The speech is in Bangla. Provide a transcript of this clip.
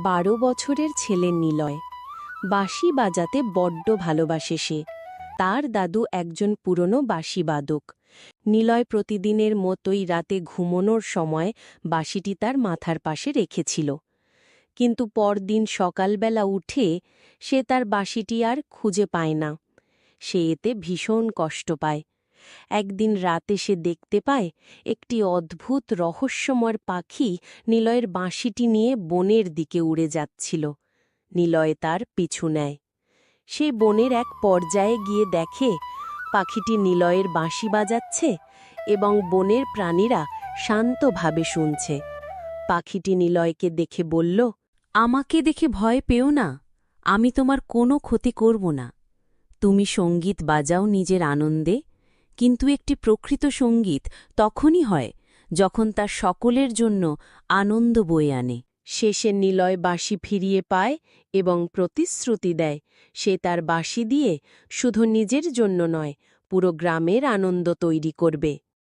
12 বছরের ছেলে নিলয় বাঁশি বাজাতে বড্ড ভালোবাসে সে। তার দাদু একজন পুরনো বাঁশিবাদক। নিলয় প্রতিদিনের মতোই রাতে ঘুমোনোর সময় বাঁশিটি তার মাথার পাশে রেখেছিল। কিন্তু পরদিন সকালবেলা উঠে সে তার বাঁশিটি আর খুঁজে পায় না। সে এতে ভীষণ কষ্ট পায়। একদিন রাতে সে দেখতে পায় একটি অদ্ভুত রহস্যময় পাখি নিলয়ের বাঁশিটি নিয়ে বনের দিকে উড়ে যাচ্ছিল। নিলয় তার পিছু নেয়। সে বনের এক পর্যায়ে গিয়ে দেখে পাখিটি নিলয়ের বাঁশি বাজাচ্ছে এবং বনের প্রাণীরা শান্তভাবে শুনছে। পাখিটি নিলয়কে দেখে বলল, আমাকে দেখে ভয় পেও না, আমি তোমার কোনো ক্ষতি করব না। তুমি সঙ্গীত বাজাও নিজের আনন্দে, কিন্তু একটি প্রকৃত সঙ্গীত তখনই হয় যখন তা সকলের জন্য আনন্দ বয়ে আনে। শেষে নিলয় বাঁশি ফিরিয়ে পায় এবং প্রতিশ্রুতি দেয় সে তার বাঁশি দিয়ে শুধু নিজের জন্য নয়, পুরো গ্রামের আনন্দ তৈরি করবে।